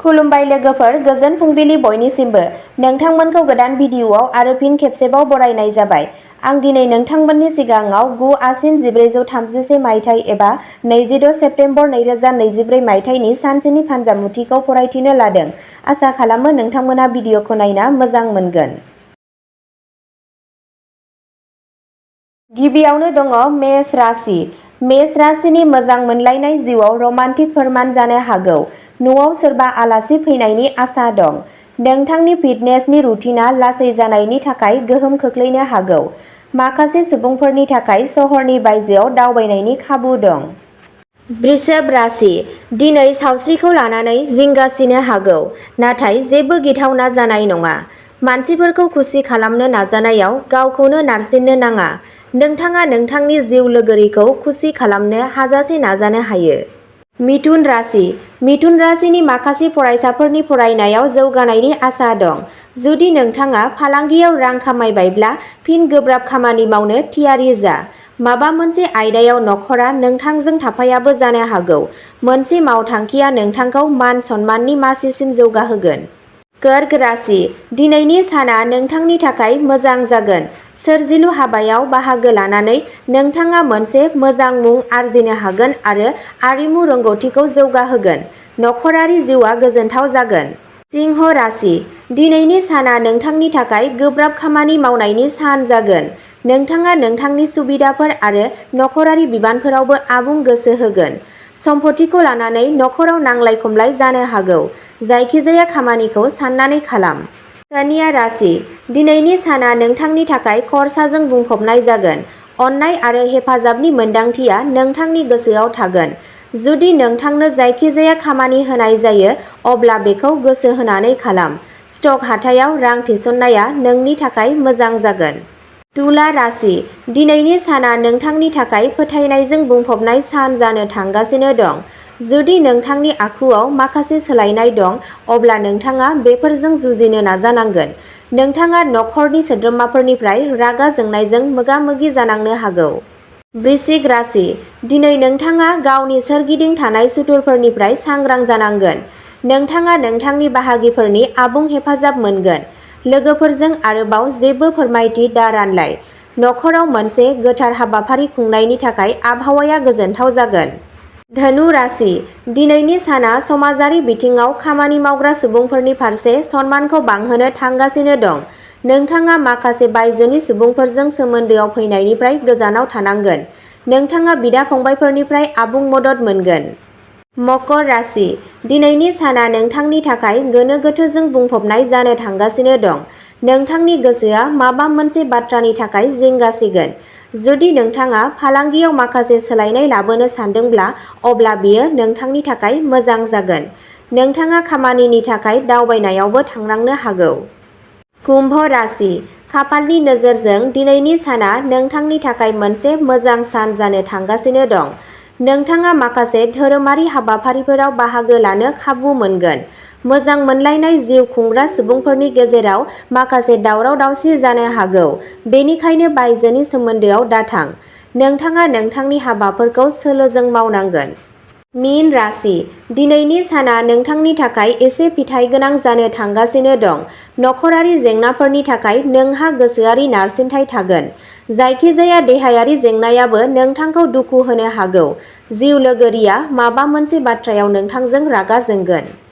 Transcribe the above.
खुलुमबाय लोगोफोर, गोजोन फुंबिलि बयनिसिमबो। नोंथांमोनखौ गोदान भिडिअआव आरो फिन खेबसेबाव बरायनाय जाबाय। आं दिनै नोंथांमोननि सिगाङाव 9 आसिन 1436 मायथाइ एबा 26 सेप्तेम्बर 2024 मायथाइनि सानसेनि फानजामुथिखौ फरायथिनो लादों। आसा खालामो नोंथांमोना भिडिअखौ नायना मोजां मोनगोन। गिबियावनो दङ मेष राशि। मेष राशिनि मोजां मोनलायनाय जिउआव रमान्टिक फोरमान जानो हागौ। न'आव सोरबा आलासि फैनायनि आसा दं। नोंथांनि फिटनेसनि रुटिनआ लासै जानायनि थाखाय गोहोम खोख्लैनो हागौ। माखासे सुबुंफोरनि थाखाय सहरनि बायजोआव दावबायनायनि खाबु दं। वृषभ राशि। दिनै सावस्रिखौ लानानै जिंगासिनो हागौ, नाथाय जेबो गिथावना जानाय नङा। मानसिफोरखौ खुसि खालामनो नाजानायाव गावखौनो नारसिननो नाङा। नोंथाङा नोंथांनि जिउ लोगोरिखौ खुसि खालामनो हाजासे नाजानो हायो। मिथुन राशि। मिथुन राशिनि माखासे फरायसाफोरनि फरायनायाव जौगानायनि आसा दं। जुदि नोंथाङा फालांगियाव रां खामायबायब्ला फिन गोब्राब खामानि मावनो थियारि जा। माबा मोनसे आयदायाव नखरा नोंथांजों थाफायाबो जानो हागौ। मोनसे मावथांखिआ नोंथांखौ मान सन्माननि मासिसिम जौगाहोगोन। कर्क राशि। दिनैनि साना नोंथांनि थाखाय मोजां जागोन। सोरजिलु हाबायाव बाहागो लानानै नोंथाङा मोनसे मोजां मुं आरजिनो हागोन आरो आरिमु रोंग'थिखौ जौगाहोगोन। नखरारि जिउआ गोजोनथाव जागोन। सिंह राशि। दिनैनि साना नोंथांनि थाखाय गोब्राब खामानि मावनायनि सान जागोन। नोंथाङा नोंथांनि सुबिदाफोर आरो नखरारि बिबानफोरावबो आबुं गोसो होगोन। सम्पथिखौ लानानै नखराव नांलाय-खमलाय जानो हागौ। जायखिजाया खामानिखौ साननानै खालाम। कन्या राशि। दिनैनि साना नोंथांनि थाखाय खरसाजों बुंफबनाय जागोन। अननाय आरो हेफाजाबनि मोनदांथिया नोंथांनि गोसोआव थागोन। जुदि नोंथांनो जायखिजाया खामानि होनाय जायो, अब्ला बेखौ गोसो होनानै खालाम। स्टक हाथायाव रां थिसननाया नोंनि थाखाय मोजां जागोन। तुला राशि। दिनैनि साना नोंथांनि थाखाय फोथायनायजों बुंफबनाय सान जानो थांगासिनो दं। जुदि नोंथांनि आखुआव माखासे सोलायनाय दं, अब्ला नोंथाङा बेफोरजों जुजिनो नाजानांगोन। नोंथाङा नखरनि सोद्रोमाफोरनिफ्राय रागा जोंनायजों मोगा-मोगि जानांनो हागौ। वृश्चिक राशि। दिनै नोंथाङा गावनि सोरगिदिं थानाय सुथुरफोरनिफ्राय सांग्रां जानांगोन। नोंथाङा नोंथांनि बाहागिफोरनि आबुं हेफाजाब मोनगोन। लोगोफोरजों आरोबाव जेबो फोरमायथि दा रानलाय। नखराव मोनसे गोथार हाबाफारि खुंनायनि थाखाय आबहावाया गोजोनथाव जागोन। धनु राशि। दिनैनि साना समाजारि बिथिङाव खामानि मावग्रा सुबुंफोरनि फारसे सनमानखौ बांहोनो थांगासिनो दं। नोंथाङा माखासे बायजोनि सुबुंफोरजों सोमोन्दोआव फैनायनिफ्राय गोजानाव थानांगोन। नोंथाङा बिदा-फंबायफोरनिफ्राय आबुं मदद मोनगोन। मकर राशि। दिनैनि साना नोंथांनि थाखाय गोनो-गोथोजों बुंफबनाय जानो थांगासिनो दं। नोंथांनि गोसोआ माबा मोनसे बाथ्रानि थाखाय जिंगासिगोन। जुदि नोंथाङा फालांगियाव माखासे सोलायनाय लाबोनो सानदोंब्ला, अब्ला बेयो नोंथांनि थाखाय मोजां जागोन। नोंथाङा खामानिनि थाखाय दावबायनायावबो थांनांनो हागौ। कुम्भ राशि। खाफालनि नोजोरजों दिनैनि साना नोंथांनि थाखाय मोनसे मोजां सान जानो थांगासिनो दं। नोंथाङा माखासे धोरोमारि हाबाफारिफोराव बाहागो लानो खाबु मोनगोन। मोजां मोनलायनाय जिउ खुंग्रा सुबुंफोरनि गेजेराव माखासे दावराव-दावसि जानो हागौ, बेनिखायनो बायजोनि सोमोन्दोआव दाथां। नोंथाङा नोंथांनि हाबाफोरखौ सोलोजों मावनांगोन। मीन राशि। दिनैनि साना नोंथांनि थाखाय एसे फिथाइगोनां जानो थांगासिनो दं। नखरारि जेंनाफोरनि थाखाय नोंहा गोसोआरि नारसिनथाय थागोन। जायखिजाया देहायारि जेंनायाबो नोंथांखौ दुखु होनो हागौ। जिउ लोगोरिया माबा मोनसे बाथ्रायाव नोंथांजों रागा जोंगोन।